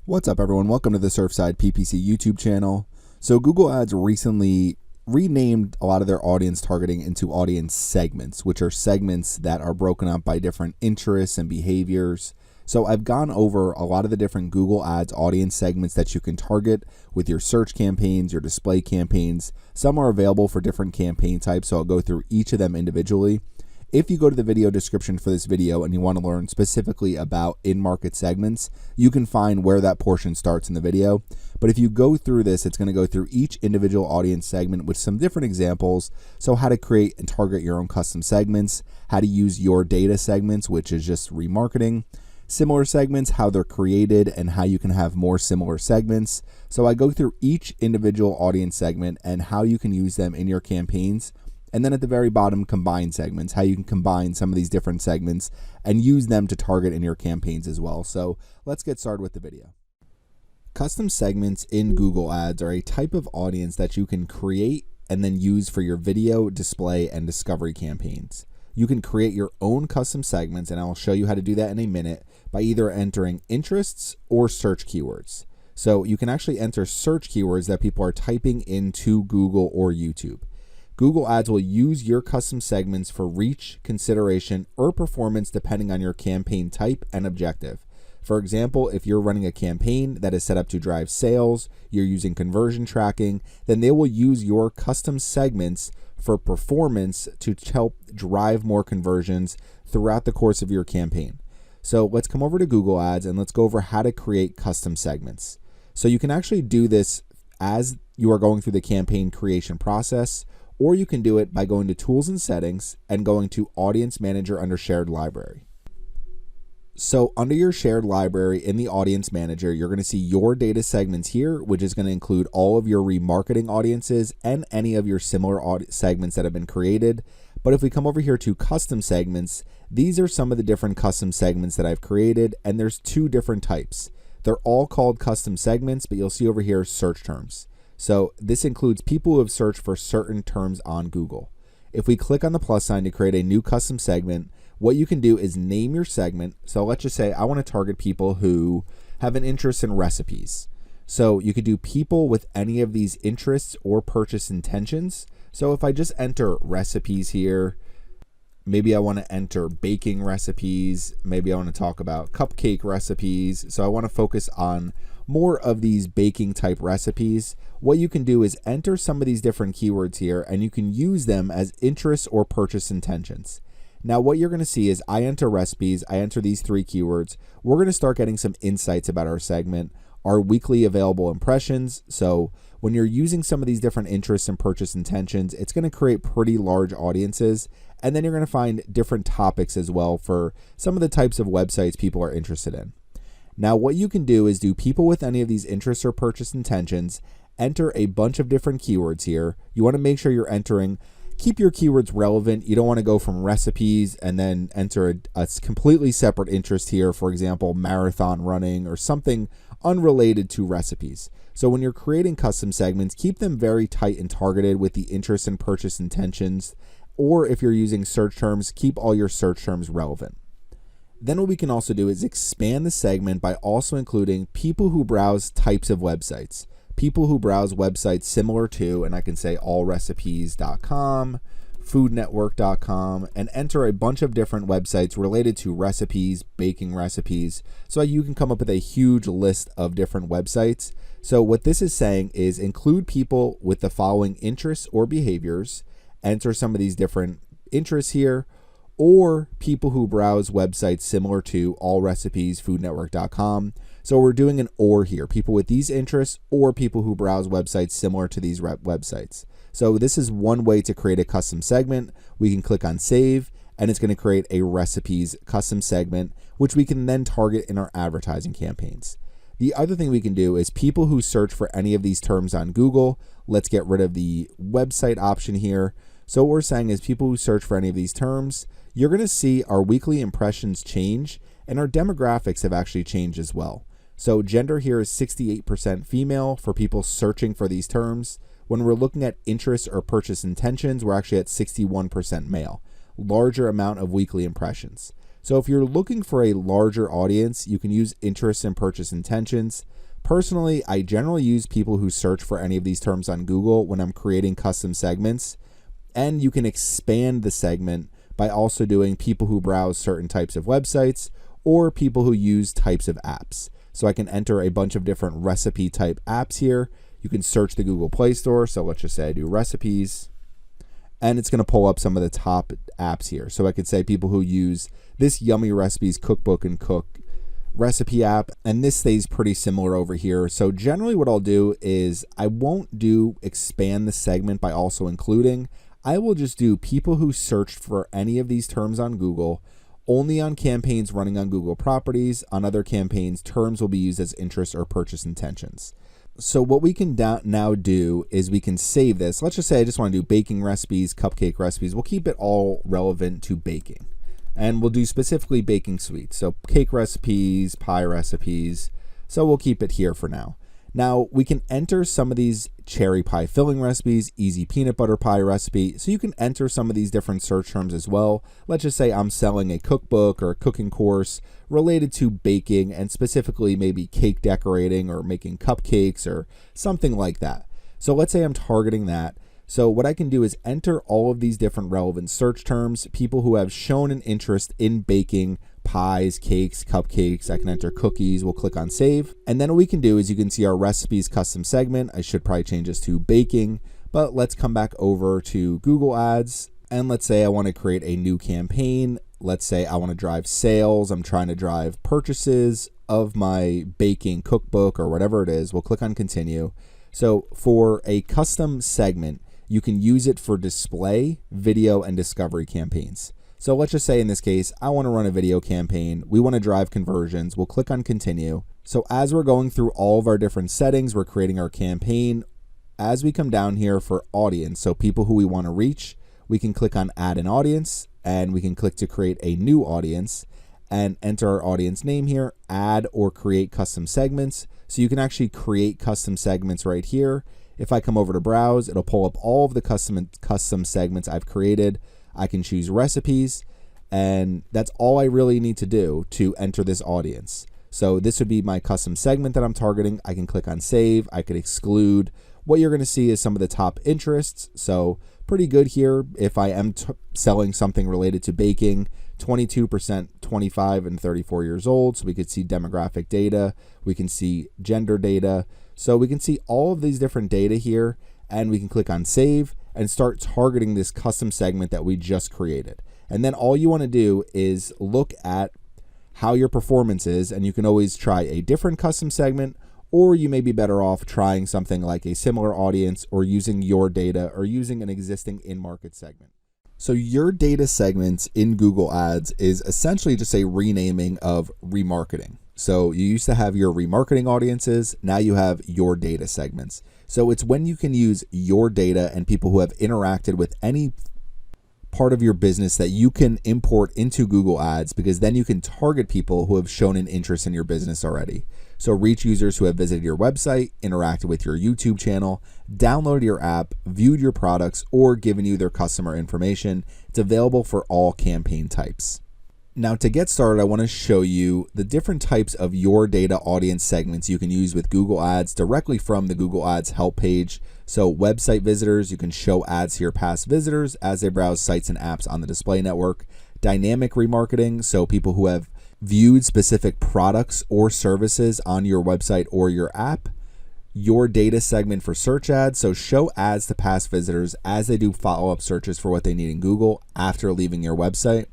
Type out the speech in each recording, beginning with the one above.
What's up, everyone? Welcome to the Surfside PPC YouTube channel. So Google Ads recently renamed a lot of their audience targeting into audience segments, which are segments that are broken up by different interests and behaviors. So I've gone over a lot of the different Google Ads audience segments that you can target with your search campaigns, your display campaigns. Some are available for different campaign types, so I'll go through each of them individually. If you go to the video description for this video and you want to learn specifically about in-market segments, you can find where that portion starts in the video. But if you go through this, it's going to go through each individual audience segment with some different examples. So how to create and target your own custom segments, how to use your data segments, which is just remarketing, similar segments, how they're created, and how you can have more similar segments. So I go through each individual audience segment and how you can use them in your campaigns. And then at the very bottom, combine segments, how you can combine some of these different segments and use them to target in your campaigns as well. So let's get started with the video. Custom segments in Google Ads are a type of audience that you can create and then use for your video, display, and discovery campaigns. You can create your own custom segments, and I'll show you how to do that in a minute by either entering interests or search keywords. So you can actually enter search keywords that people are typing into Google or YouTube. Google Ads will use your custom segments for reach, consideration, or performance depending on your campaign type and objective. For example, if you're running a campaign that is set up to drive sales, you're using conversion tracking, then they will use your custom segments for performance to help drive more conversions throughout the course of your campaign. So let's come over to Google Ads and let's go over how to create custom segments. So you can actually do this as you are going through the campaign creation process, or you can do it by going to Tools and Settings and going to Audience Manager under Shared Library. So under your shared library in the Audience Manager, you're going to see your data segments here, which is going to include all of your remarketing audiences and any of your similar segments that have been created. But if we come over here to Custom Segments, these are some of the different custom segments that I've created, and there's two different types. They're all called custom segments, but you'll see over here search terms. So this includes people who have searched for certain terms on Google. If we click on the plus sign to create a new custom segment, what you can do is name your segment. So let's just say I want to target people who have an interest in recipes. So you could do people with any of these interests or purchase intentions. So if I just enter recipes here, maybe I want to enter baking recipes. Maybe I want to talk about cupcake recipes. So I want to focus on more of these baking type recipes. What you can do is enter some of these different keywords here, and you can use them as interests or purchase intentions. Now what you're going to see is I enter recipes, I enter these three keywords. We're going to start getting some insights about our segment, our weekly available impressions. So when you're using some of these different interests and purchase intentions, it's going to create pretty large audiences. And then you're going to find different topics as well for some of the types of websites people are interested in. Now what you can do is do people with any of these interests or purchase intentions, enter a bunch of different keywords here. You want to make sure you're keep your keywords relevant. You don't want to go from recipes and then enter a completely separate interest here, for example, marathon running or something unrelated to recipes. So when you're creating custom segments, keep them very tight and targeted with the interest and purchase intentions. Or if you're using search terms, keep all your search terms relevant. Then what we can also do is expand the segment by also including people who browse types of websites. People who browse websites similar to, and I can say allrecipes.com, foodnetwork.com, and enter a bunch of different websites related to recipes, baking recipes, so you can come up with a huge list of different websites. So what this is saying is include people with the following interests or behaviors, enter some of these different interests here, or people who browse websites similar to allrecipes, foodnetwork.com. So we're doing an or here, people with these interests or people who browse websites similar to these websites. So this is one way to create a custom segment. We can click on save and it's going to create a recipes custom segment, which we can then target in our advertising campaigns. The other thing we can do is people who search for any of these terms on Google. Let's get rid of the website option here. So what we're saying is people who search for any of these terms, you're going to see our weekly impressions change and our demographics have actually changed as well. So gender here is 68% female for people searching for these terms. When we're looking at interests or purchase intentions, we're actually at 61% male, larger amount of weekly impressions. So if you're looking for a larger audience, you can use interests and purchase intentions. Personally, I generally use people who search for any of these terms on Google when I'm creating custom segments. And you can expand the segment by also doing people who browse certain types of websites or people who use types of apps. So I can enter a bunch of different recipe type apps here. You can search the Google Play Store. So let's just say I do recipes, and it's going to pull up some of the top apps here. So I could say people who use this Yummy Recipes Cookbook and Cook recipe app, and this stays pretty similar over here. So generally what I'll do is I won't do expand the segment by also including. I will just do people who searched for any of these terms on Google, only on campaigns running on Google properties. On other campaigns, terms will be used as interest or purchase intentions. So what we can now do is we can save this. Let's just say I just want to do baking recipes, cupcake recipes. We'll keep it all relevant to baking. And we'll do specifically baking sweets. So cake recipes, pie recipes. So we'll keep it here for now. Now we can enter some of these cherry pie filling recipes, easy peanut butter pie recipe. So you can enter some of these different search terms as well. Let's just say I'm selling a cookbook or a cooking course related to baking, and specifically maybe cake decorating or making cupcakes or something like that. So let's say I'm targeting that. So what I can do is enter all of these different relevant search terms, people who have shown an interest in baking pies, cakes, cupcakes. I can enter cookies. We'll click on save. And then what we can do is you can see our recipes custom segment. I should probably change this to baking, but let's come back over to Google Ads. And let's say I want to create a new campaign. Let's say I want to drive sales. I'm trying to drive purchases of my baking cookbook or whatever it is. We'll click on continue. So for a custom segment, you can use it for display, video, and discovery campaigns. So let's just say in this case, I want to run a video campaign. We want to drive conversions. We'll click on continue. So as we're going through all of our different settings, we're creating our campaign. As we come down here for audience, so people who we want to reach, we can click on add an audience, and we can click to create a new audience and enter our audience name here, add or create custom segments. So you can actually create custom segments right here. If I come over to browse, it'll pull up all of the custom segments I've created. I can choose recipes, and that's all I really need to do to enter this audience. So this would be my custom segment that I'm targeting. I can click on save. I could exclude. What you're going to see is some of the top interests. So pretty good here. If I am selling something related to baking, 22% 25 and 34 years old. So we could see demographic data. We can see gender data. So we can see all of these different data here, and we can click on save and start targeting this custom segment that we just created. And then all you want to do is look at how your performance is, and you can always try a different custom segment, or you may be better off trying something like a similar audience or using your data or using an existing in-market segment. So your data segments in Google Ads is essentially just a renaming of remarketing. So you used to have your remarketing audiences, now you have your data segments. So it's when you can use your data and people who have interacted with any part of your business that you can import into Google Ads, because then you can target people who have shown an interest in your business already. So reach users who have visited your website, interacted with your YouTube channel, downloaded your app, viewed your products, or given you their customer information. It's available for all campaign types. Now to get started, I want to show you the different types of your data audience segments you can use with Google Ads directly from the Google Ads help page. So website visitors, you can show ads to your past visitors as they browse sites and apps on the display network. Dynamic remarketing, so people who have viewed specific products or services on your website or your app. Your data segment for search ads, so show ads to past visitors as they do follow-up searches for what they need in Google after leaving your website.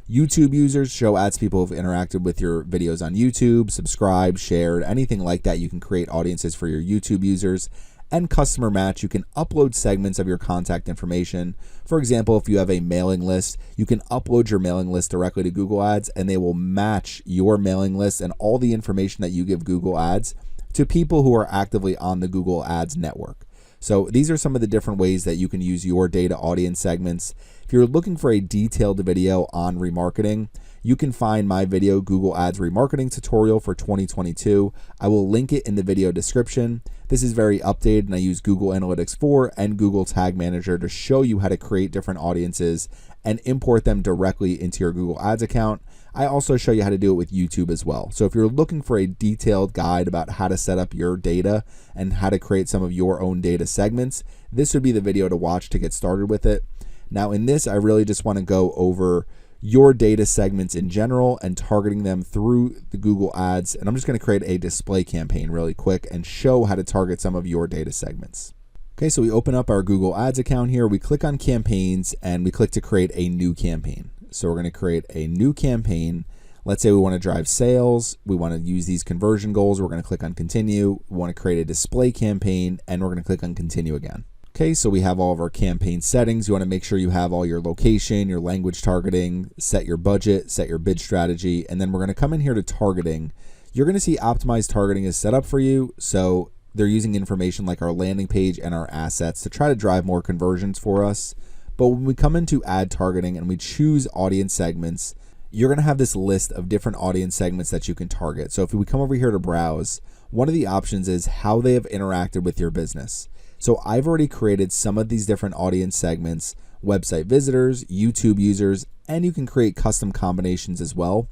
YouTube users, show ads to people who've interacted with your videos on YouTube, subscribed, shared, anything like that. You can create audiences for your YouTube users. And customer match, you can upload segments of your contact information. For example, if you have a mailing list, you can upload your mailing list directly to Google Ads, and they will match your mailing list and all the information that you give Google Ads to people who are actively on the Google Ads network. So these are some of the different ways that you can use your data audience segments. If you're looking for a detailed video on remarketing, you can find my video Google Ads remarketing tutorial for 2022. I will link it in the video description. This is very updated and I use Google Analytics 4 and Google Tag Manager to show you how to create different audiences and import them directly into your Google Ads account. I also show you how to do it with YouTube as well. So if you're looking for a detailed guide about how to set up your data and how to create some of your own data segments, this would be the video to watch to get started with it. Now in this, I really just want to go over your data segments in general and targeting them through the Google Ads. And I'm just going to create a display campaign really quick and show how to target some of your data segments. Okay, so we open up our Google Ads account here. We click on campaigns and we click to create a new campaign. So we're going to create a new campaign. Let's say we want to drive sales. We want to use these conversion goals. We're going to click on continue. We want to create a display campaign and we're going to click on continue again. Okay, so we have all of our campaign settings. You want to make sure you have all your location, your language targeting, set your budget, set your bid strategy, and then we're going to come in here to targeting. You're going to see optimized targeting is set up for you. So they're using information like our landing page and our assets to try to drive more conversions for us. But when we come into ad targeting and we choose audience segments, you're going to have this list of different audience segments that you can target. So if we come over here to browse, one of the options is how they have interacted with your business. So I've already created some of these different audience segments, website visitors, YouTube users, and you can create custom combinations as well.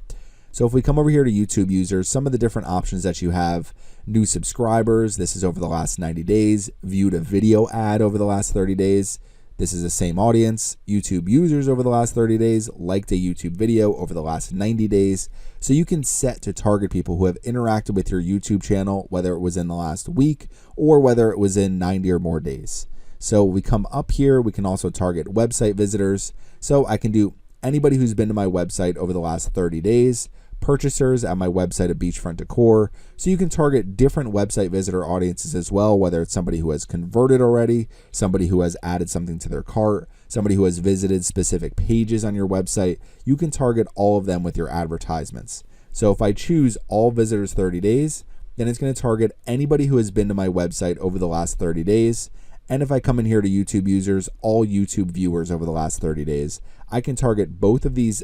So if we come over here to YouTube users, some of the different options that you have: new subscribers, this is over the last 90 days, viewed a video ad over the last 30 days. This is the same audience. YouTube users over the last 30 days, liked a YouTube video over the last 90 days. So you can set to target people who have interacted with your YouTube channel, whether it was in the last week or whether it was in 90 or more days. So we come up here, we can also target website visitors. So I can do anybody who's been to my website over the last 30 days, purchasers at my website at Beachfront Decor. So you can target different website visitor audiences as well, whether it's somebody who has converted already, somebody who has added something to their cart, somebody who has visited specific pages on your website. You can target all of them with your advertisements. So if I choose all visitors 30 days, then it's going to target anybody who has been to my website over the last 30 days. And if I come in here to YouTube users, all YouTube viewers over the last 30 days, I can target both of these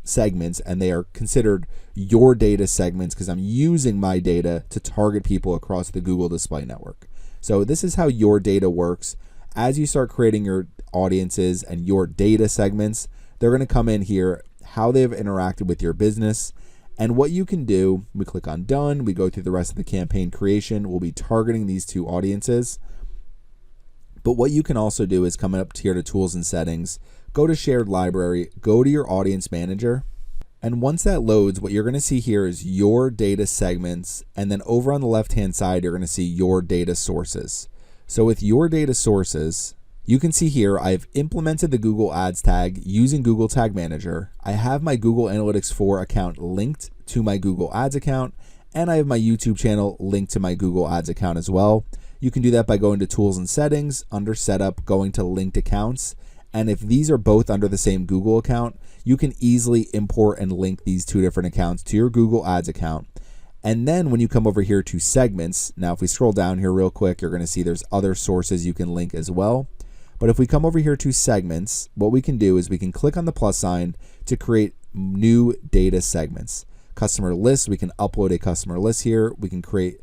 segments and they are considered your data segments because I'm using my data to target people across the Google Display Network. So this is how your data works. As you start creating your audiences and your data segments, they're going to come in here, how they have interacted with your business. And what you can do, we click on done, we go through the rest of the campaign creation, we'll be targeting these two audiences. But what you can also do is come up here to tools and settings, go to shared library, go to your audience manager. And once that loads, what you're going to see here is your data segments. And then over on the left-hand side, you're going to see your data sources. So with your data sources, you can see here, I've implemented the Google Ads tag using Google Tag Manager. I have my Google Analytics 4 account linked to my Google Ads account, and I have my YouTube channel linked to my Google Ads account as well. You can do that by going to Tools and Settings, under Setup, going to Linked Accounts. And if these are both under the same Google account, you can easily import and link these two different accounts to your Google Ads account. And then when you come over here to segments, now if we scroll down here real quick, you're going to see there's other sources you can link as well. But if we come over here to segments, what we can do is we can click on the plus sign to create new data segments. Customer lists, we can upload a customer list here. We can create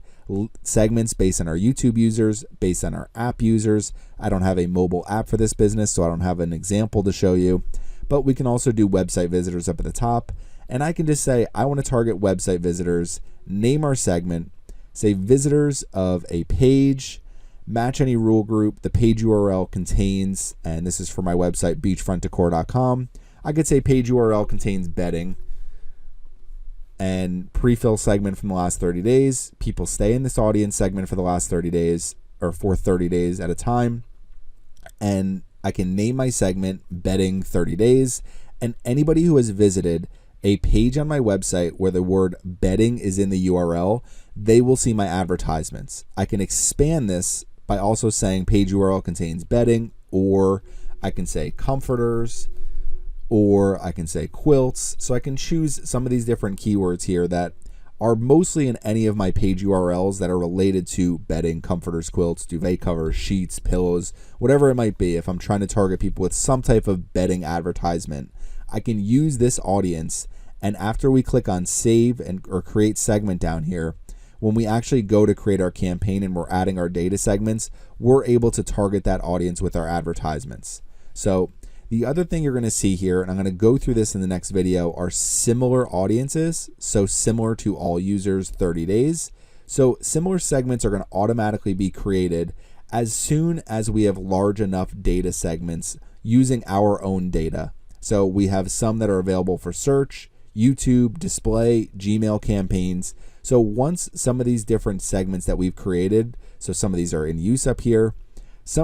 segments based on our YouTube users, based on our app users. I don't have a mobile app for this business, so I don't have an example to show you. But we can also do website visitors up at the top. And I can just say, I want to target website visitors, name our segment, say visitors of a page, match any rule group the page URL contains, and this is for my website, beachfrontdecor.com. I could say page URL contains bedding, and pre-fill segment from the last 30 days. People stay in this audience segment for the last 30 days or for 30 days at a time. And I can name my segment bedding 30 days. And anybody who has visited a page on my website where the word bedding is in the URL, they will see my advertisements. I can expand this by also saying page URL contains bedding, or I can say comforters, or I can say quilts. So I can choose some of these different keywords here that are mostly in any of my page URLs that are related to bedding, comforters, quilts, duvet covers, sheets, pillows, whatever it might be. If I'm trying to target people with some type of bedding advertisement, I can use this audience, and after we click on save or create segment down here, when we actually go to create our campaign and we're adding our data segments, we're able to target that audience with our advertisements. So the other thing you're going to see here, and I'm going to go through this in the next video, are similar audiences. So similar to all users 30 days. So similar segments are going to automatically be created as soon as we have large enough data segments using our own data. So we have some that are available for search, YouTube, display, Gmail campaigns. So once some of these different segments that we've created, so some of these are in use up here,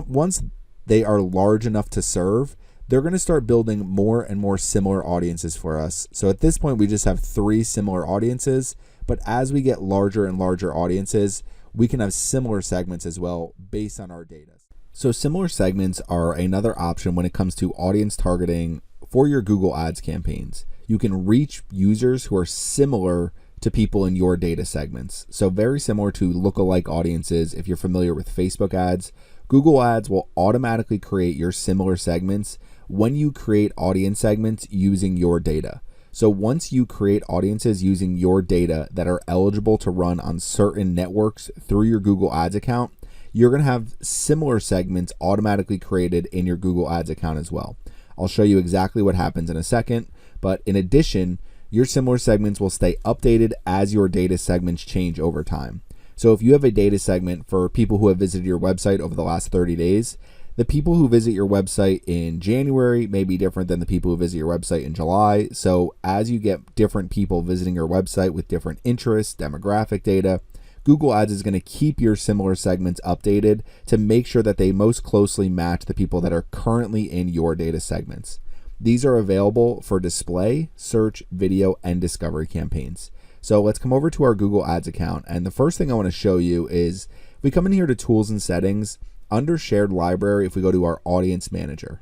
once they are large enough to serve, they're going to start building more and more similar audiences for us. So at this point, we just have 3 similar audiences, but as we get larger and larger audiences, we can have similar segments as well based on our data. So similar segments are another option when it comes to audience targeting for your Google Ads campaigns. You can reach users who are similar to people in your data segments. So very similar to lookalike audiences. If you're familiar with Facebook ads, Google Ads will automatically create your similar segments when you create audience segments using your data. So once you create audiences using your data that are eligible to run on certain networks through your Google Ads account, you're going to have similar segments automatically created in your Google Ads account as well. I'll show you exactly what happens in a second, but in addition, your similar segments will stay updated as your data segments change over time. So if you have a data segment for people who have visited your website over the last 30 days, the people who visit your website in January may be different than the people who visit your website in July. So as you get different people visiting your website with different interests, demographic data, Google Ads is going to keep your similar segments updated to make sure that they most closely match the people that are currently in your data segments. These are available for display, search, video, and discovery campaigns. So let's come over to our Google Ads account. And the first thing I want to show you is if we come in here to tools and settings, under shared library, if we go to our audience manager.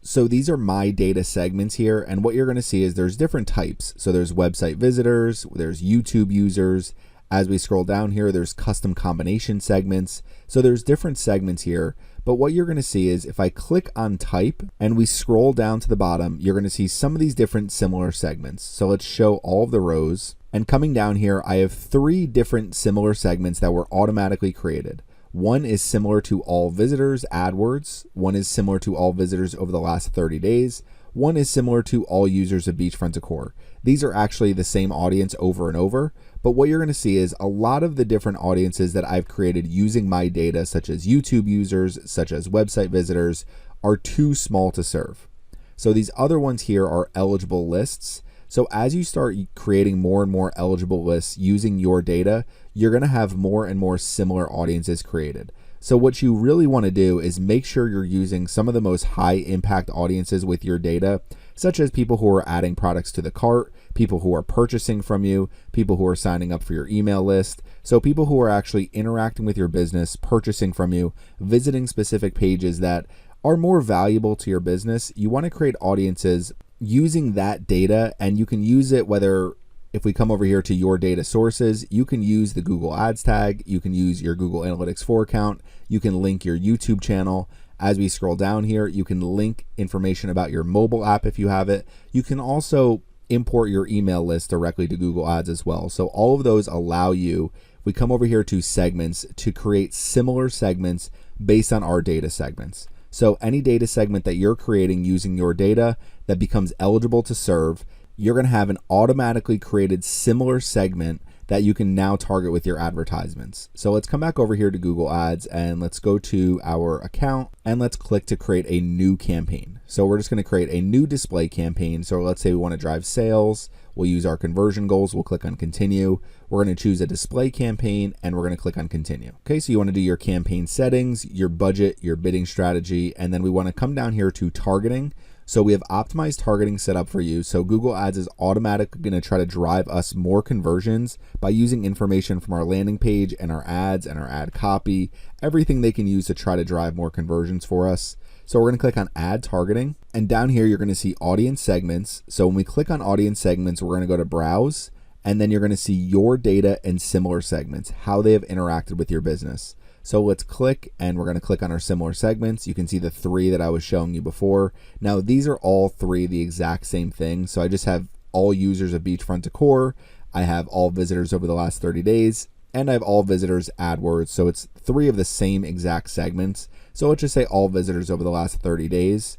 So these are my data segments here. And what you're going to see is there's different types. So there's website visitors, there's YouTube users. As we scroll down here, there's custom combination segments. So there's different segments here. But what you're going to see is if I click on type and we scroll down to the bottom, you're going to see some of these different similar segments. So let's show all of the rows. And coming down here, I have 3 different similar segments that were automatically created. One is similar to all visitors, AdWords. One is similar to all visitors over the last 30 days. One is similar to all users of beachfront decor. These are actually the same audience over and over. But what you're going to see is a lot of the different audiences that I've created using my data, such as YouTube users, such as website visitors, are too small to serve. So these other ones here are eligible lists. So as you start creating more and more eligible lists using your data, you're going to have more and more similar audiences created. So what you really want to do is make sure you're using some of the most high impact audiences with your data, such as people who are adding products to the cart, people who are purchasing from you, people who are signing up for your email list. So people who are actually interacting with your business, purchasing from you, visiting specific pages that are more valuable to your business. You want to create audiences using that data, and you can use it whether if we come over here to your data sources, you can use the Google Ads tag, you can use your Google Analytics 4 account, you can link your YouTube channel. As we scroll down here, you can link information about your mobile app if you have it. You can also import your email list directly to Google Ads as well. So all of those allow you, if we come over here to segments, to create similar segments based on our data segments. So any data segment that you're creating using your data that becomes eligible to serve, you're going to have an automatically created similar segment that you can now target with your advertisements. So let's come back over here to Google Ads and let's go to our account and let's click to create a new campaign. So we're just going to create a new display campaign. So let's say we want to drive sales. We'll use our conversion goals. We'll click on continue. We're going to choose a display campaign and we're going to click on continue. Okay, so you want to do your campaign settings, your budget, your bidding strategy, and then we want to come down here to targeting. So we have optimized targeting set up for you. So Google Ads is automatically going to try to drive us more conversions by using information from our landing page and our ads and our ad copy, everything they can use to try to drive more conversions for us. So we're going to click on add targeting, and down here you're going to see audience segments. So when we click on audience segments, we're going to go to browse, And then you're going to see your data and similar segments, how they have interacted with your business. So let's click, and we're going to click on our similar segments. You can see the 3 that I was showing you before. Now, these are all 3 the exact same thing. So I just have all users of Beachfront Decor. I have all visitors over the last 30 days, and I have all visitors AdWords. So it's 3 of the same exact segments. So let's just say all visitors over the last 30 days.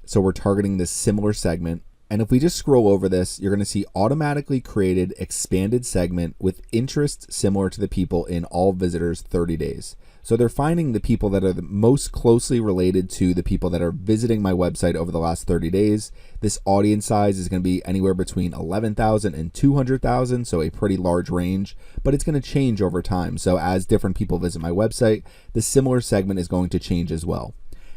So we're targeting this similar segment. And if we just scroll over this, you're going to see automatically created expanded segment with interests similar to the people in all visitors 30 days. So they're finding the people that are the most closely related to the people that are visiting my website over the last 30 days. This audience size is going to be anywhere between 11,000 and 200,000, so a pretty large range, but it's going to change over time. So as different people visit my website, the similar segment is going to change as well.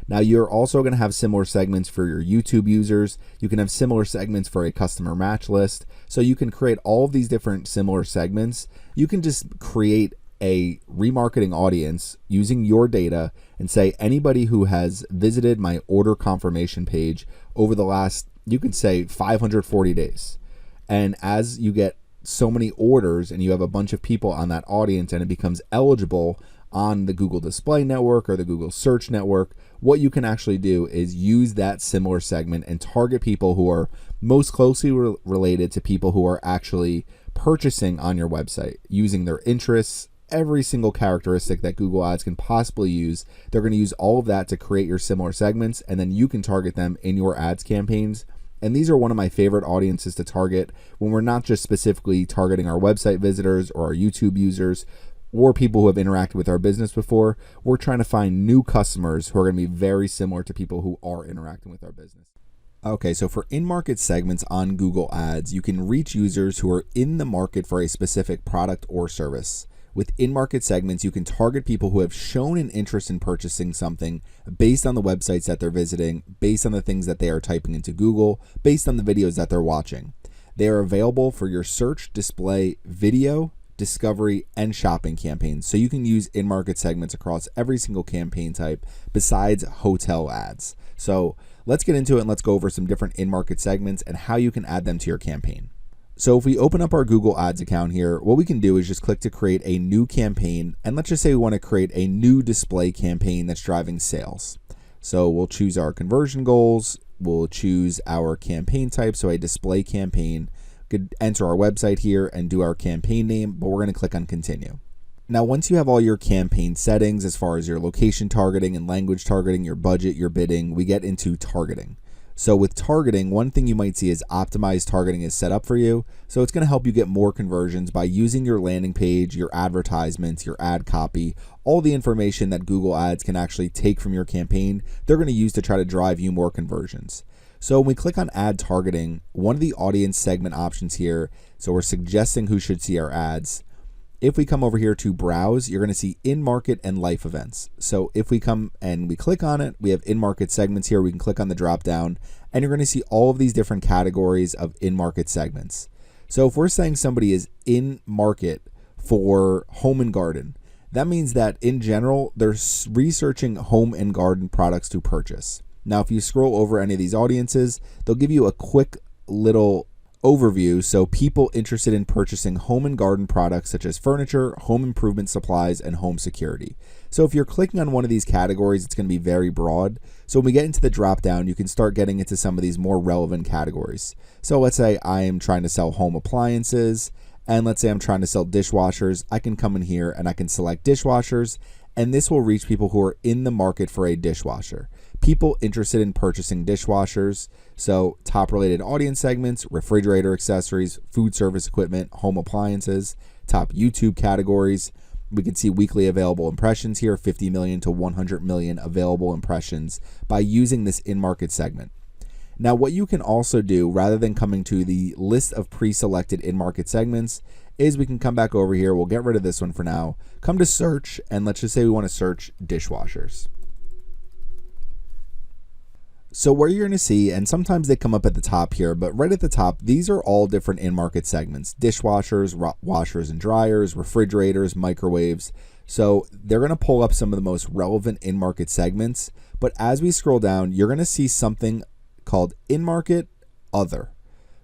Now, you're also going to have similar segments for your YouTube users. You can have similar segments for a customer match list. So you can create all of these different similar segments. You can just create a remarketing audience using your data and say anybody who has visited my order confirmation page over the last, you could say 540 days. And as you get so many orders and you have a bunch of people on that audience and it becomes eligible on the Google Display Network or the Google Search Network, what you can actually do is use that similar segment and target people who are most closely related to people who are actually purchasing on your website, using their interests, every single characteristic that Google Ads can possibly use. They're going to use all of that to create your similar segments, and then you can target them in your ads campaigns. And these are one of my favorite audiences to target when we're not just specifically targeting our website visitors or our YouTube users or people who have interacted with our business before. We're trying to find new customers who are going to be very similar to people who are interacting with our business. Okay, so for in-market segments on Google Ads, you can reach users who are in the market for a specific product or service. With in-market segments, you can target people who have shown an interest in purchasing something based on the websites that they're visiting, based on the things that they are typing into Google, based on the videos that they're watching. They are available for your search, display, video, discovery, and shopping campaigns. So you can use in-market segments across every single campaign type besides hotel ads. So let's get into it and let's go over some different in-market segments and how you can add them to your campaign. So if we open up our Google Ads account here, what we can do is just click to create a new campaign. And let's just say we want to create a new display campaign that's driving sales. So we'll choose our conversion goals. We'll choose our campaign type. So a display campaign. We could enter our website here and do our campaign name, but we're going to click on continue. Now, once you have all your campaign settings, as far as your location targeting and language targeting, your budget, your bidding, we get into targeting. So with targeting, one thing you might see is optimized targeting is set up for you. So it's going to help you get more conversions by using your landing page, your advertisements, your ad copy, all the information that Google Ads can actually take from your campaign, they're going to use to try to drive you more conversions. So when we click on ad targeting, one of the audience segment options here, so we're suggesting who should see our ads. If we come over here to browse, you're going to see in-market and life events. So if we come and we click on it, we have in-market segments here. We can click on the drop down and you're going to see all of these different categories of in-market segments. So if we're saying somebody is in market for home and garden, that means that in general, they're researching home and garden products to purchase. Now, if you scroll over any of these audiences, they'll give you a quick little overview. So people interested in purchasing home and garden products such as furniture, home improvement supplies, and home security. So if you're clicking on one of these categories, it's going to be very broad. So when we get into the drop down, you can start getting into some of these more relevant categories. So let's say I am trying to sell home appliances, and let's say I'm trying to sell dishwashers. I can come in here and I can select dishwashers, and this will reach people who are in the market for a dishwasher. People interested in purchasing dishwashers. So top related audience segments, refrigerator accessories, food service equipment, home appliances, top YouTube categories. We can see weekly available impressions here, 50 million to 100 million available impressions by using this in-market segment. Now, what you can also do, rather than coming to the list of pre-selected in-market segments, is we can come back over here. We'll get rid of this one for now. Come to search, and let's just say we want to search dishwashers. So where you're going to see, and sometimes they come up at the top here, but right at the top, these are all different in-market segments: dishwashers, washers and dryers, refrigerators, microwaves. So they're going to pull up some of the most relevant in-market segments. But as we scroll down, you're going to see something called in-market other.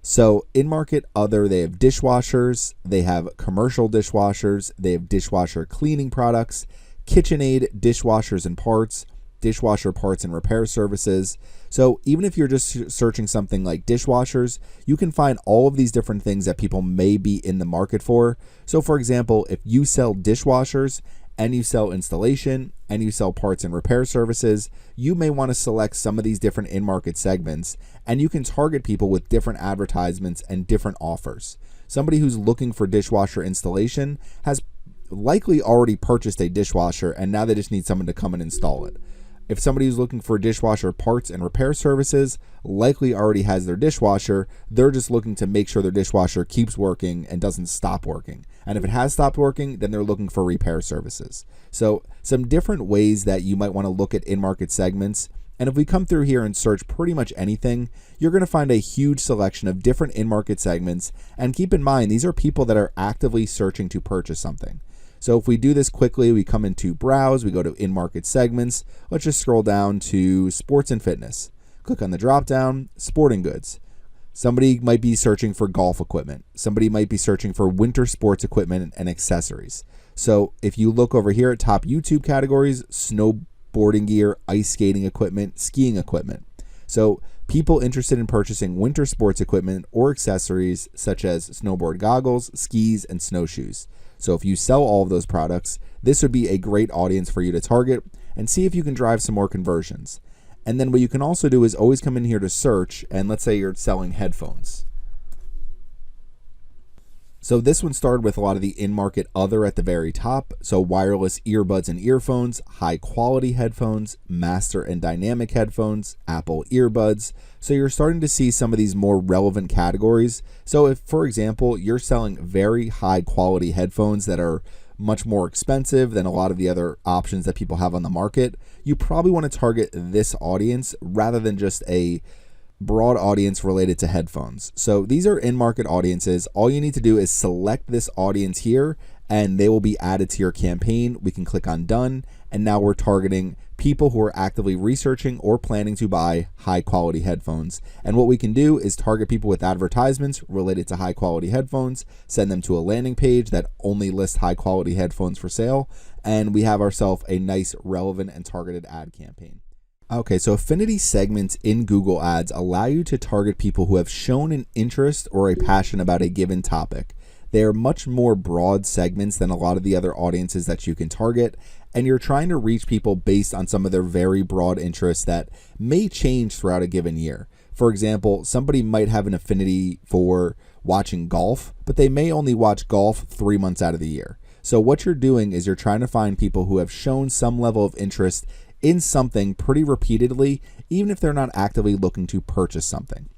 So in market other, they have dishwashers, they have commercial dishwashers, they have dishwasher cleaning products, KitchenAid dishwashers and parts, dishwasher parts and repair services. So even if you're just searching something like dishwashers, you can find all of these different things that people may be in the market for. So for example, if you sell dishwashers and you sell installation and you sell parts and repair services, you may want to select some of these different in-market segments, and you can target people with different advertisements and different offers. Somebody who's looking for dishwasher installation has likely already purchased a dishwasher and now they just need someone to come and install it. If somebody who's looking for dishwasher parts and repair services likely already has their dishwasher, they're just looking to make sure their dishwasher keeps working and doesn't stop working. And if it has stopped working, then they're looking for repair services. So some different ways that you might want to look at in-market segments. And if we come through here and search pretty much anything, you're going to find a huge selection of different in-market segments. And keep in mind, these are people that are actively searching to purchase something. So if we do this quickly, we come into browse, we go to in-market segments. Let's just scroll down to sports and fitness. Click on the drop down, sporting goods. Somebody might be searching for golf equipment. Somebody might be searching for winter sports equipment and accessories. So if you look over here at top YouTube categories, snowboarding gear, ice skating equipment, skiing equipment. So people interested in purchasing winter sports equipment or accessories such as snowboard goggles, skis, and snowshoes. So if you sell all of those products, this would be a great audience for you to target and see if you can drive some more conversions. And then what you can also do is always come in here to search, and let's say you're selling headphones. So this one started with a lot of the in-market other at the very top. So wireless earbuds and earphones, high quality headphones, master and dynamic headphones, Apple earbuds. So you're starting to see some of these more relevant categories. So if, for example, you're selling very high quality headphones that are much more expensive than a lot of the other options that people have on the market, you probably want to target this audience rather than just a broad audience related to headphones. So these are in-market audiences. All you need to do is select this audience here and they will be added to your campaign. We can click on done, and now we're targeting people who are actively researching or planning to buy high quality headphones. And what we can do is target people with advertisements related to high quality headphones, send them to a landing page that only lists high quality headphones for sale, and we have ourselves a nice relevant and targeted ad campaign. Okay, so affinity segments in Google Ads allow you to target people who have shown an interest or a passion about a given topic. They are much more broad segments than a lot of the other audiences that you can target, and you're trying to reach people based on some of their very broad interests that may change throughout a given year. For example, somebody might have an affinity for watching golf, but they may only watch golf 3 months out of the year. So what you're doing is you're trying to find people who have shown some level of interest in something pretty repeatedly, even if they're not actively looking to purchase something.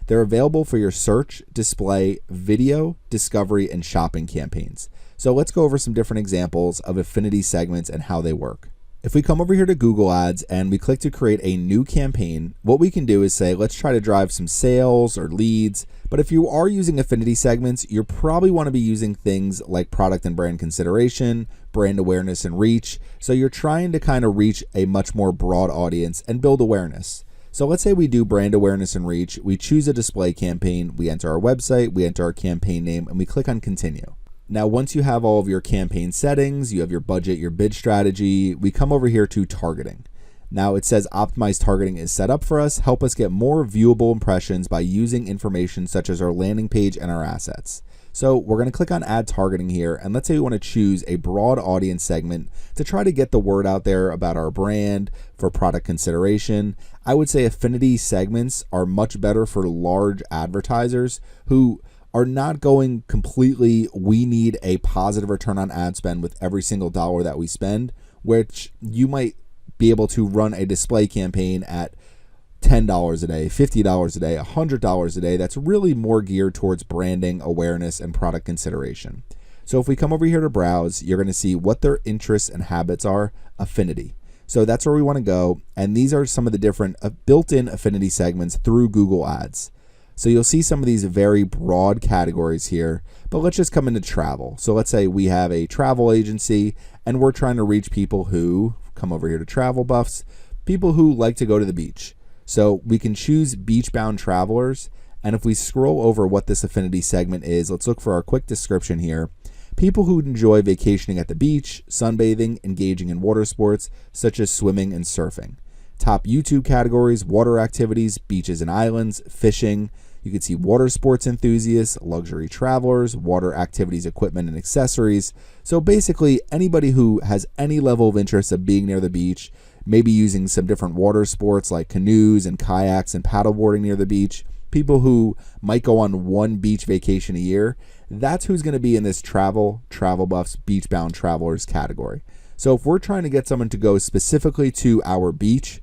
They're available for your search, display, video, discovery, and shopping campaigns. So let's go over some different examples of affinity segments and how they work. If we come over here to Google Ads and we click to create a new campaign, what we can do is say, let's try to drive some sales or leads. But if you are using affinity segments, you probably want to be using things like product and brand consideration, brand awareness and reach. So you're trying to kind of reach a much more broad audience and build awareness. So let's say we do brand awareness and reach. We choose a display campaign, we enter our website, we enter our campaign name, and we click on continue. Now, once you have all of your campaign settings, you have your budget, your bid strategy, we come over here to targeting. Now it says optimized targeting is set up for us. Help us get more viewable impressions by using information such as our landing page and our assets. So we're going to click on add targeting here, and let's say we want to choose a broad audience segment to try to get the word out there about our brand for product consideration. I would say affinity segments are much better for large advertisers who are not going completely, we need a positive return on ad spend with every single dollar that we spend, which you might be able to run a display campaign at $10 a day, $50 a day, $100 a day. That's really more geared towards branding, awareness, and product consideration. So if we come over here to browse, you're going to see what their interests and habits are, affinity. So that's where we want to go. And these are some of the different built-in affinity segments through Google Ads. So you'll see some of these very broad categories here, but let's just come into travel. So let's say we have a travel agency and we're trying to reach people who, come over here to travel buffs, people who like to go to the beach. So we can choose beach-bound travelers, And if we scroll over what this affinity segment is, let's look for our quick description here. People who enjoy vacationing at the beach, sunbathing, engaging in water sports such as swimming and surfing. Top YouTube categories: water activities, beaches and islands, fishing. You can see water sports enthusiasts, luxury travelers, water activities, equipment and accessories. So basically anybody who has any level of interest of being near the beach, maybe using some different water sports like canoes and kayaks and paddleboarding near the beach. People who might go on one beach vacation a year, that's who's going to be in this travel buffs, beach bound travelers category. So if we're trying to get someone to go specifically to our beach,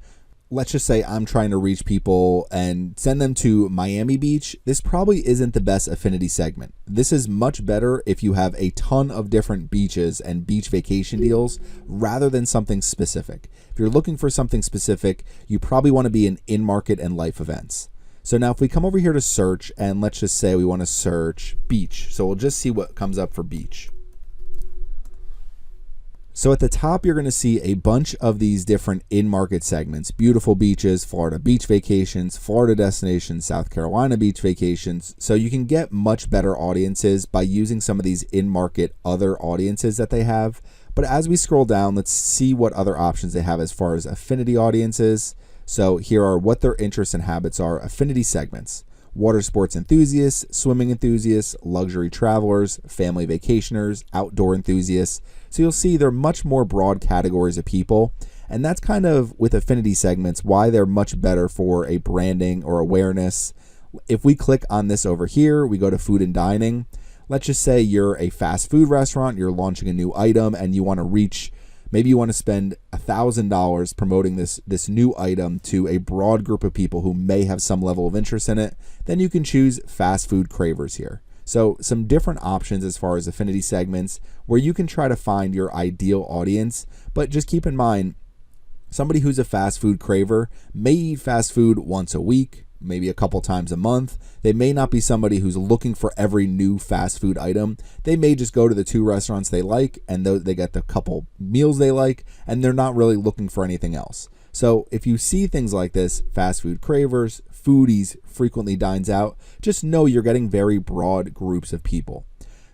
let's just say I'm trying to reach people and send them to Miami Beach, this probably isn't the best affinity segment. This is much better if you have a ton of different beaches and beach vacation deals rather than something specific. If you're looking for something specific, you probably want to be in market and life events. So now if we come over here to search, and let's just say we want to search beach. So we'll just see what comes up for beach. So at the top, you're going to see a bunch of these different in-market segments: beautiful beaches, Florida beach vacations, Florida destinations, South Carolina beach vacations. So you can get much better audiences by using some of these in-market other audiences that they have. But as we scroll down, let's see what other options they have as far as affinity audiences. So here are what their interests and habits are: affinity segments: water sports enthusiasts, swimming enthusiasts, luxury travelers, family vacationers, outdoor enthusiasts. So you'll see they're much more broad categories of people. And that's kind of, with affinity segments, why they're much better for a branding or awareness. If we click on this over here, we go to food and dining. Let's just say you're a fast food restaurant, you're launching a new item, and you want to reach, maybe you want to spend $1,000 promoting this new item to a broad group of people who may have some level of interest in it. Then you can choose fast food cravers here. So some different options as far as affinity segments where you can try to find your ideal audience. But just keep in mind, somebody who's a fast food craver may eat fast food once a week, maybe a couple times a month. They may not be somebody who's looking for every new fast food item. They may just go to the 2 restaurants they like, and they get the couple meals they like, and they're not really looking for anything else. So if you see things like this, fast food cravers, foodies, frequently dines out, just know you're getting very broad groups of people.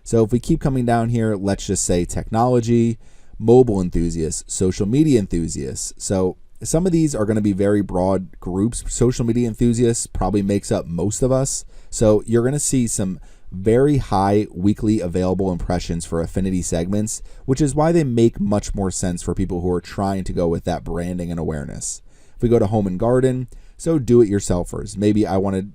So if we keep coming down here, let's just say technology, mobile enthusiasts, social media enthusiasts. So some of these are going to be very broad groups. Social media enthusiasts probably makes up most of us. So you're going to see some very high weekly available impressions for affinity segments, which is why they make much more sense for people who are trying to go with that branding and awareness. If we go to home and garden, so do-it-yourselfers. Maybe I want to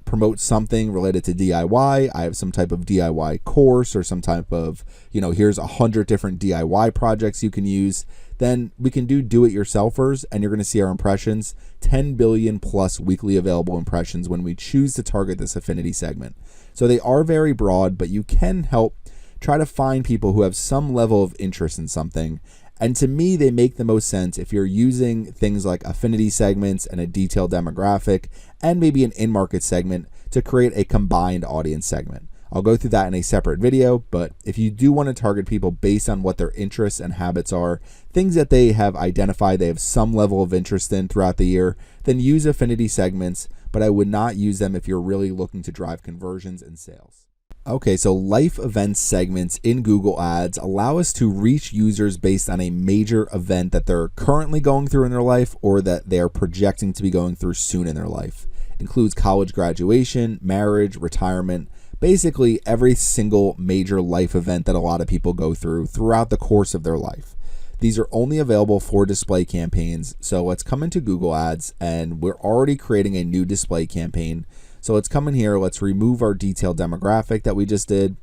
promote something related to DIY. I have some type of DIY course or some type of, here's 100 different DIY projects you can use. Then we can do-it-yourselfers, and you're going to see our impressions, 10 billion plus weekly available impressions when we choose to target this affinity segment. So they are very broad, but you can help try to find people who have some level of interest in something. And to me, they make the most sense if you're using things like affinity segments and a detailed demographic and maybe an in-market segment to create a combined audience segment. I'll go through that in a separate video, but if you do want to target people based on what their interests and habits are, things that they have identified they have some level of interest in throughout the year, then use affinity segments, but I would not use them if you're really looking to drive conversions and sales. Okay, so life events segments in Google Ads allow us to reach users based on a major event that they're currently going through in their life or that they're projecting to be going through soon in their life. It includes college graduation, marriage, retirement, basically every single major life event that a lot of people go through throughout the course of their life. These are only available for display campaigns. So let's come into Google Ads, and we're already creating a new display campaign. So let's come in here, let's remove our detailed demographic that we just did,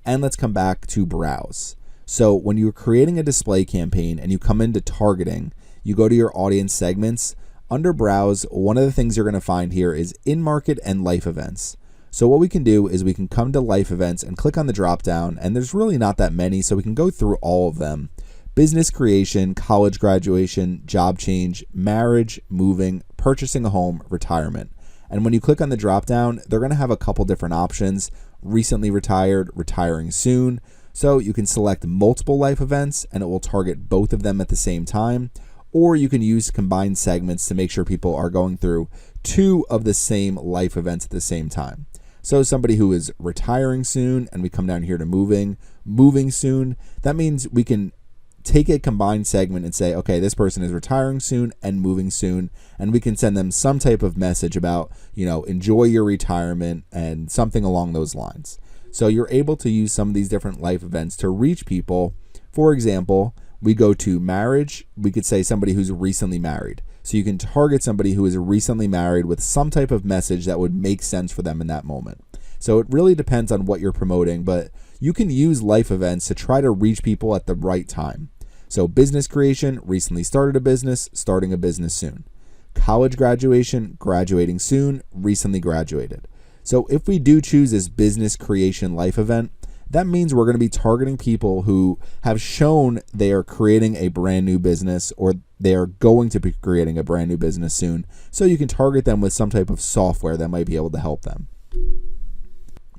and let's come back to browse. So when you're creating a display campaign and you come into targeting, you go to your audience segments. Under browse, one of the things you're going to find here is in-market and life events. So what we can do is we can come to life events and click on the drop down, and there's really not that many, so we can go through all of them. Business creation, college graduation, job change, marriage, moving, purchasing a home, retirement. And when you click on the drop down, they're going to have a couple different options: recently retired, retiring soon. So you can select multiple life events and it will target both of them at the same time. or you can use combined segments to make sure people are going through two of the same life events at the same time. So somebody who is retiring soon, and we come down here to moving soon, that means we can take a combined segment and say, okay, this person is retiring soon and moving soon, and we can send them some type of message about, enjoy your retirement and something along those lines. So you're able to use some of these different life events to reach people. For example, we go to marriage, we could say somebody who's recently married. So you can target somebody who is recently married with some type of message that would make sense for them in that moment. So it really depends on what you're promoting, but you can use life events to try to reach people at the right time. So business creation, recently started a business, starting a business soon. College graduation, graduating soon, recently graduated. So if we do choose this business creation life event, that means we're going to be targeting people who have shown they are creating a brand new business, or they are going to be creating a brand new business soon. So you can target them with some type of software that might be able to help them.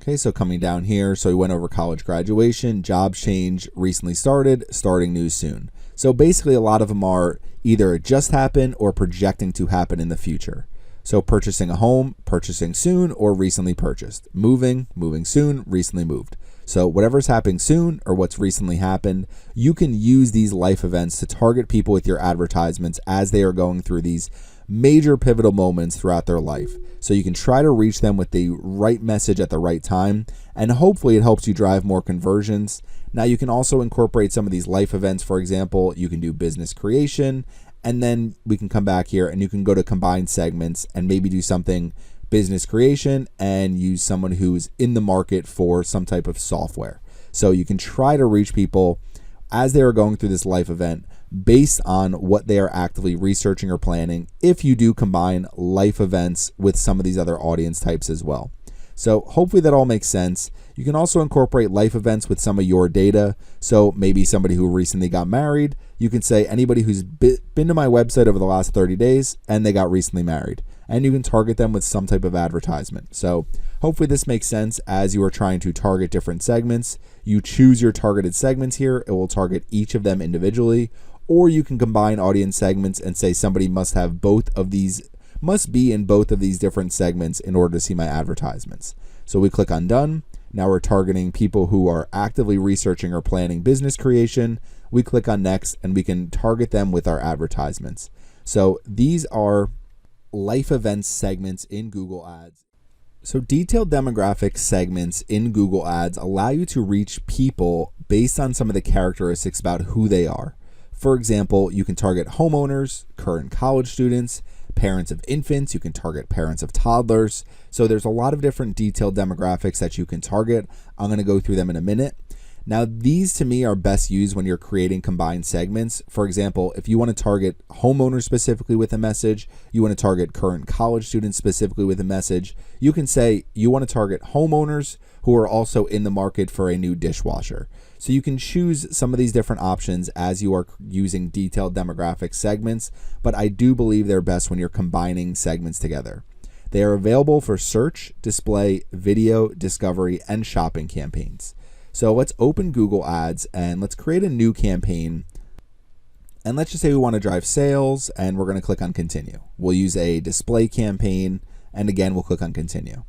Okay, so coming down here, so we went over college graduation, jobs change, recently started, starting new soon. So basically a lot of them are either just happened or projecting to happen in the future. So purchasing a home, purchasing soon, or recently purchased. Moving soon, recently moved. So whatever's happening soon or what's recently happened, you can use these life events to target people with your advertisements as they are going through these major pivotal moments throughout their life. So you can try to reach them with the right message at the right time, and hopefully it helps you drive more conversions. Now you can also incorporate some of these life events. For example, you can do business creation, and then we can come back here and you can go to combined segments and maybe do something business creation and use someone who's in the market for some type of software. So you can try to reach people as they are going through this life event based on what they are actively researching or planning, if you do combine life events with some of these other audience types as well. So hopefully that all makes sense. You can also incorporate life events with some of your data. So maybe somebody who recently got married, you can say anybody who's been to my website over the last 30 days and they got recently married. And you can target them with some type of advertisement. So hopefully this makes sense as you are trying to target different segments. You choose your targeted segments here. It will target each of them individually. Or you can combine audience segments and say somebody must be in both of these different segments in order to see my advertisements. So we click on done. Now we're targeting people who are actively researching or planning business creation. We click on next and we can target them with our advertisements. So these are life events segments in Google Ads. So detailed demographic segments in Google Ads allow you to reach people based on some of the characteristics about who they are. For example, you can target homeowners, current college students, parents of infants. You can target parents of toddlers. So there's a lot of different detailed demographics that you can target. I'm going to go through them in a minute. Now, these to me are best used when you're creating combined segments. For example, if you want to target homeowners specifically with a message, you want to target current college students specifically with a message, you can say you want to target homeowners who are also in the market for a new dishwasher. So you can choose some of these different options as you are using detailed demographic segments, but I do believe they're best when you're combining segments together. They are available for search, display, video, discovery, and shopping campaigns. So let's open Google Ads and let's create a new campaign. And let's just say we want to drive sales and we're going to click on continue. We'll use a display campaign and again, we'll click on continue.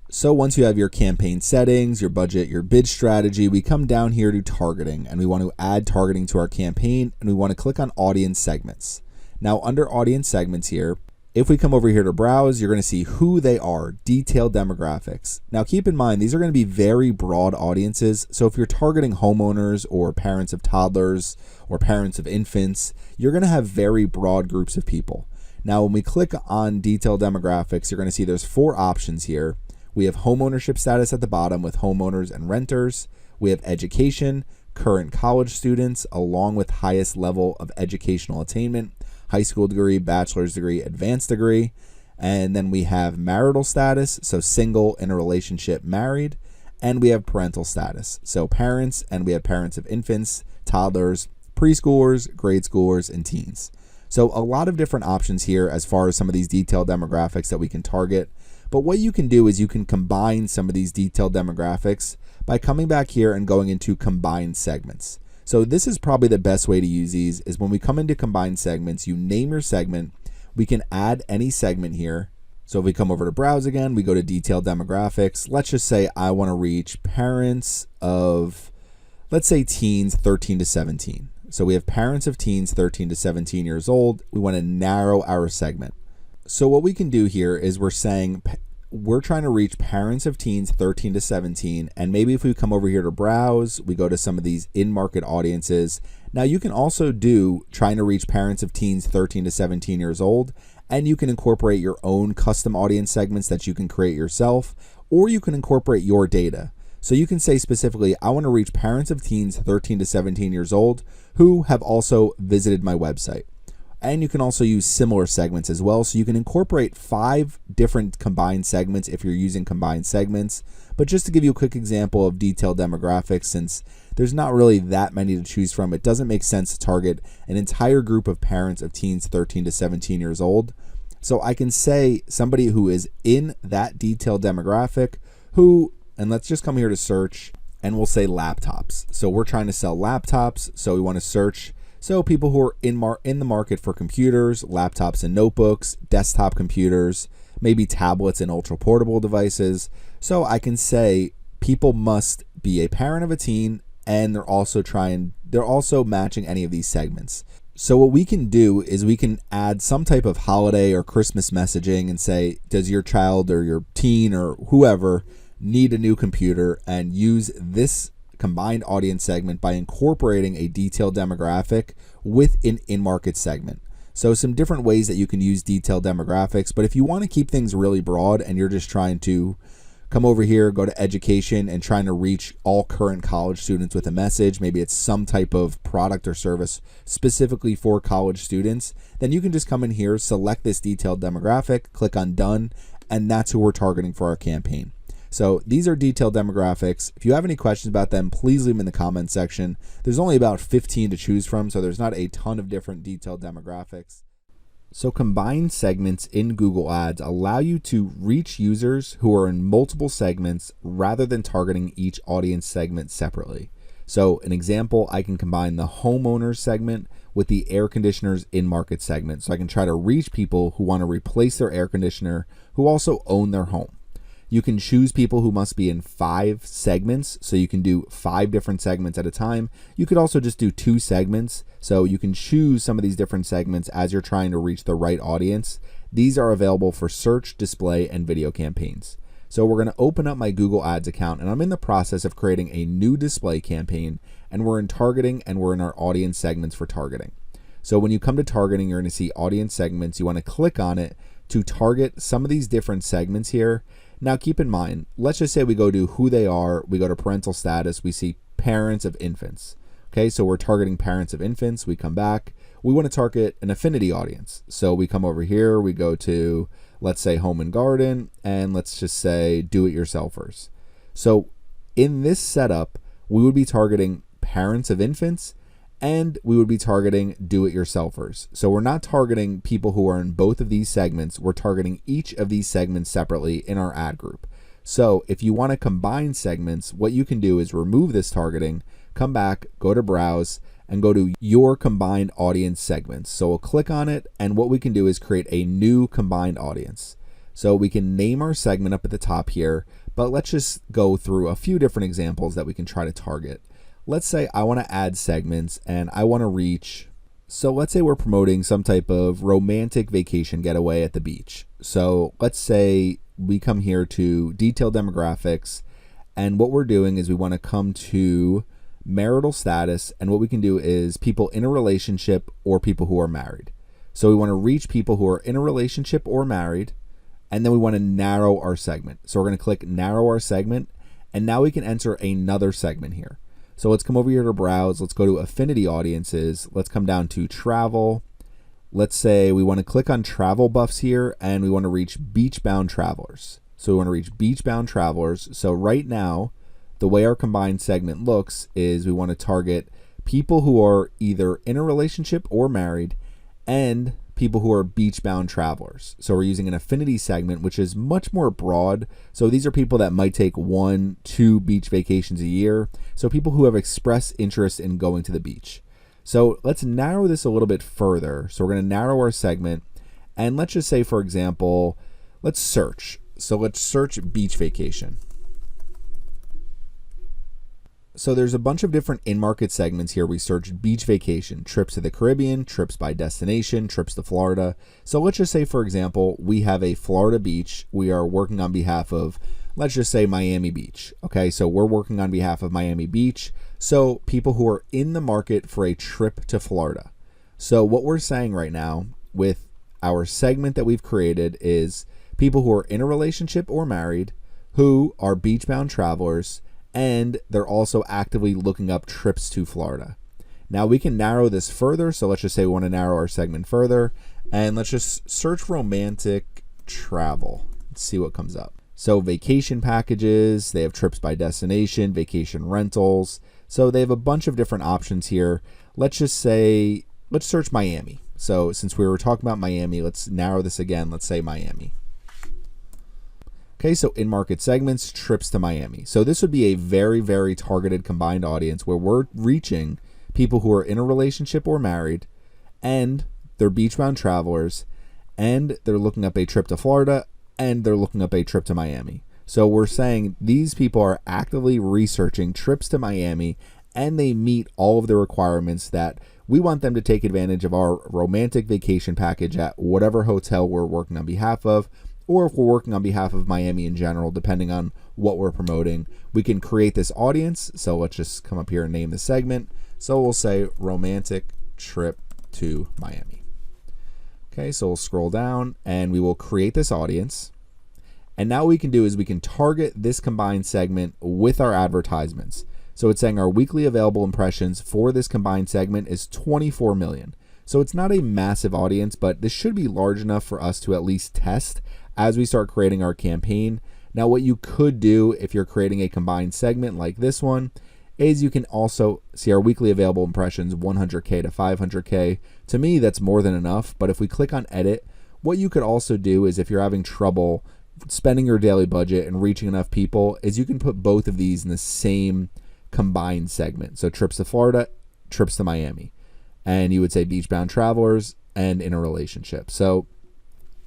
So once you have your campaign settings, your budget, your bid strategy, we come down here to targeting and we want to add targeting to our campaign and we want to click on audience segments. Now under audience segments here, if we come over here to browse, you're going to see who they are, detailed demographics. Now keep in mind, these are going to be very broad audiences. So if you're targeting homeowners or parents of toddlers or parents of infants, you're going to have very broad groups of people. Now when we click on detailed demographics, you're going to see there's 4 options here. We have homeownership status at the bottom with homeowners and renters. We have education, current college students, along with highest level of educational attainment, high school degree, bachelor's degree, advanced degree. And then we have marital status, so single, in a relationship, married. And we have parental status, so parents, and we have parents of infants, toddlers, preschoolers, grade schoolers, and teens. So a lot of different options here as far as some of these detailed demographics that we can target. But what you can do is you can combine some of these detailed demographics by coming back here and going into combined segments. So this is probably the best way to use these is when we come into combined segments, you name your segment. We can add any segment here. So if we come over to browse again, we go to detailed demographics. Let's just say I want to reach parents of, let's say, teens 13 to 17. So we have parents of teens 13 to 17 years old. We want to narrow our segment. So what we can do here is we're saying we're trying to reach parents of teens 13 to 17. And maybe if we come over here to browse, we go to some of these in-market audiences. Now you can also do trying to reach parents of teens 13 to 17 years old. And you can incorporate your own custom audience segments that you can create yourself, or you can incorporate your data. So you can say specifically, I want to reach parents of teens 13 to 17 years old who have also visited my website. And you can also use similar segments as well. So you can incorporate 5 different combined segments if you're using combined segments. But just to give you a quick example of detailed demographics, since there's not really that many to choose from, it doesn't make sense to target an entire group of parents of teens 13 to 17 years old. So I can say somebody who is in that detailed demographic who, and let's just come here to search and we'll say laptops. So we're trying to sell laptops. So we want to search. So people who are in the market for computers, laptops and notebooks, desktop computers, maybe tablets and ultra portable devices. So I can say people must be a parent of a teen and they're also matching any of these segments. So what we can do is we can add some type of holiday or Christmas messaging and say, does your child or your teen or whoever need a new computer, and use this combined audience segment by incorporating a detailed demographic with an in-market segment. So some different ways that you can use detailed demographics, but if you want to keep things really broad and you're just trying to come over here, go to education and trying to reach all current college students with a message, maybe it's some type of product or service specifically for college students, then you can just come in here, select this detailed demographic, click on done, and that's who we're targeting for our campaign. So these are detailed demographics. If you have any questions about them, please leave them in the comment section. There's only about 15 to choose from, so there's not a ton of different detailed demographics. So combined segments in Google Ads allow you to reach users who are in multiple segments rather than targeting each audience segment separately. So an example, I can combine the homeowners segment with the air conditioners in-market segment. So I can try to reach people who want to replace their air conditioner who also own their home. You can choose people who must be in 5 segments, so you can do 5 different segments at a time. You could also just do 2 segments, so you can choose some of these different segments as you're trying to reach the right audience. These are available for search, display, and video campaigns. So we're going to open up my Google Ads account, and I'm in the process of creating a new display campaign, and we're in targeting, and we're in our audience segments for targeting. So when you come to targeting, you're going to see audience segments. You want to click on it to target some of these different segments here. Now keep in mind, let's just say we go to who they are, we go to parental status, we see parents of infants. Okay, so we're targeting parents of infants, we come back, we want to target an affinity audience. So we come over here, we go to, let's say home and garden, and let's just say do-it-yourselfers. So in this setup, we would be targeting parents of infants and we would be targeting do-it-yourselfers. So we're not targeting people who are in both of these segments. We're targeting each of these segments separately in our ad group. So if you want to combine segments, what you can do is remove this targeting, come back, go to browse, and go to your combined audience segments. So we'll click on it, and what we can do is create a new combined audience. So we can name our segment up at the top here, but let's just go through a few different examples that we can try to target. Let's say I want to add segments and I want to reach, so let's say we're promoting some type of romantic vacation getaway at the beach. So let's say we come here to detailed demographics, and what we're doing is we want to come to marital status, and what we can do is people in a relationship or people who are married. So we want to reach people who are in a relationship or married, and then we want to narrow our segment. So we're going to click narrow our segment, and now we can enter another segment here. So let's come over here to browse. Let's go to affinity audiences. Let's come down to travel. Let's say we want to click on travel buffs here, and we want to reach beach-bound travelers. So we want to reach beach-bound travelers. So right now, the way our combined segment looks is we want to target people who are either in a relationship or married and people who are beach-bound travelers. So we're using an affinity segment, which is much more broad. So these are people that might take 1-2 beach vacations a year. So people who have expressed interest in going to the beach. So let's narrow this a little bit further. So we're going to narrow our segment. And let's just say, for example, let's search. So let's search beach vacation. So there's a bunch of different in-market segments here. We searched beach vacation, trips to the Caribbean, trips by destination, trips to Florida. So let's just say, for example, we have a Florida beach. We are working on behalf of, let's just say, Miami Beach. Okay, so we're working on behalf of Miami Beach. So people who are in the market for a trip to Florida. So what we're saying right now with our segment that we've created is people who are in a relationship or married, who are beach-bound travelers, and they're also actively looking up trips to Florida. Now we can narrow this further. So let's just say we want to narrow our segment further, and let's just search romantic travel. Let's see what comes up. So vacation packages, they have trips by destination, vacation rentals. So they have a bunch of different options here. Let's just say, let's search Miami. So since we were talking about Miami, let's narrow this again. Let's say Miami. Okay, so in-market segments, trips to Miami. So this would be a very, very targeted combined audience where we're reaching people who are in a relationship or married, and they're beach-bound travelers, and they're looking up a trip to Florida, and they're looking up a trip to Miami. So we're saying these people are actively researching trips to Miami, and they meet all of the requirements that we want them to take advantage of our romantic vacation package at whatever hotel we're working on behalf of, or if we're working on behalf of Miami in general, depending on what we're promoting. We can create this audience. So let's just come up here and name the segment. So we'll say romantic trip to Miami. Okay, so we'll scroll down and we will create this audience. And now what we can do is we can target this combined segment with our advertisements. So it's saying our weekly available impressions for this combined segment is 24 million. So it's not a massive audience, but this should be large enough for us to at least test as we start creating our campaign. Now, what you could do if you're creating a combined segment like this one is you can also see our weekly available impressions, 100K to 500K. To me, that's more than enough. But if we click on edit, what you could also do is if you're having trouble spending your daily budget and reaching enough people, is you can put both of these in the same combined segment. So trips to Florida, trips to Miami. And you would say beach-bound travelers and in a relationship. So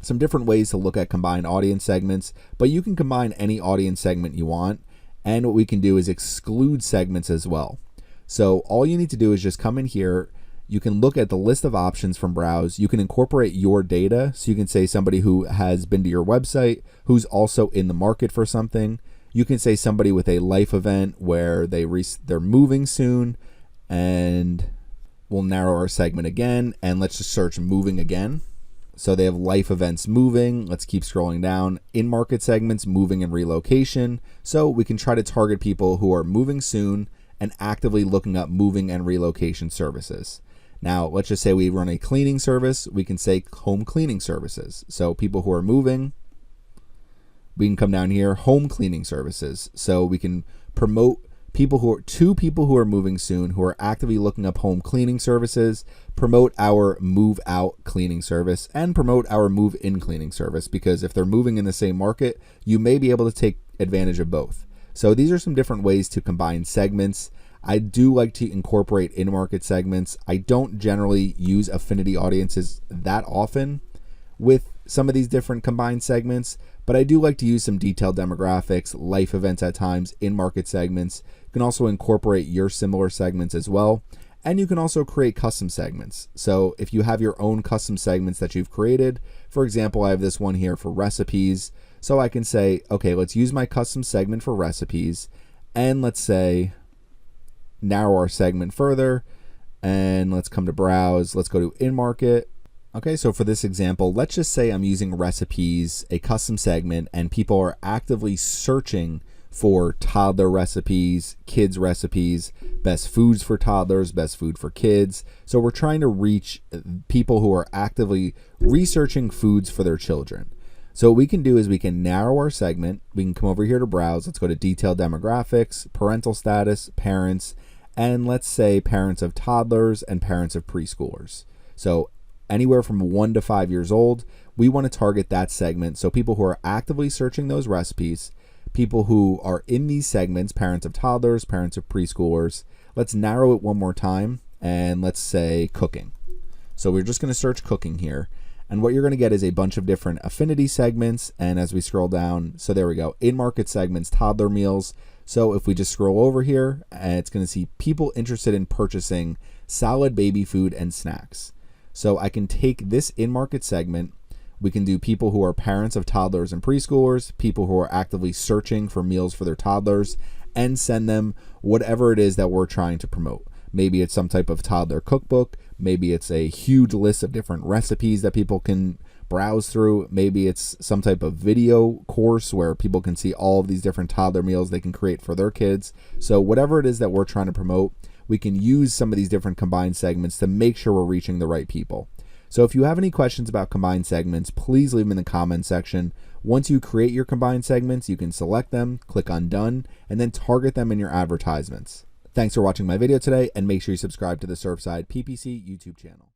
some different ways to look at combined audience segments, but you can combine any audience segment you want. And what we can do is exclude segments as well. So all you need to do is just come in here. You can look at the list of options from Browse. You can incorporate your data. So you can say somebody who has been to your website, who's also in the market for something. You can say somebody with a life event where they're moving soon, and we'll narrow our segment again. And let's just search moving again. So they have life events moving. Let's keep scrolling down. In-market segments, moving and relocation. So we can try to target people who are moving soon and actively looking up moving and relocation services. Now, let's just say we run a cleaning service. We can say home cleaning services. So people who are moving, we can come down here, home cleaning services. So we can promote people who are moving soon, who are actively looking up home cleaning services, promote our move out cleaning service, and promote our move in cleaning service, because if they're moving in the same market, you may be able to take advantage of both. So these are some different ways to combine segments. I do like to incorporate in-market segments. I don't generally use affinity audiences that often with some of these different combined segments, but I do like to use some detailed demographics, life events at times, in-market segments. You can also incorporate your similar segments as well. And you can also create custom segments. So if you have your own custom segments that you've created, for example, I have this one here for recipes. So I can say, okay, let's use my custom segment for recipes. And let's say, narrow our segment further. And let's come to browse. Let's go to in-market. Okay, so for this example, let's just say I'm using recipes, a custom segment, and people are actively searching for toddler recipes, kids recipes, best foods for toddlers, best food for kids. So we're trying to reach people who are actively researching foods for their children. So what we can do is we can narrow our segment. We can come over here to browse. Let's go to detailed demographics, parental status, parents, and let's say parents of toddlers and parents of preschoolers. So anywhere from 1 to 5 years old. We want to target that segment. So people who are actively searching those recipes, people who are in these segments, parents of toddlers, parents of preschoolers. Let's narrow it one more time and let's say cooking. So we're just going to search cooking here. And what you're going to get is a bunch of different affinity segments. And as we scroll down, so there we go, in-market segments, toddler meals. So if we just scroll over here, it's going to see people interested in purchasing solid baby food and snacks. So I can take this in-market segment. We can do people who are parents of toddlers and preschoolers, people who are actively searching for meals for their toddlers, and send them whatever it is that we're trying to promote. Maybe it's some type of toddler cookbook. Maybe it's a huge list of different recipes that people can browse through. Maybe it's some type of video course where people can see all of these different toddler meals they can create for their kids. So whatever it is that we're trying to promote, we can use some of these different combined segments to make sure we're reaching the right people. So if you have any questions about combined segments, please leave them in the comments section. Once you create your combined segments, you can select them, click on done, and then target them in your advertisements. Thanks for watching my video today, and make sure you subscribe to the Surfside PPC YouTube channel.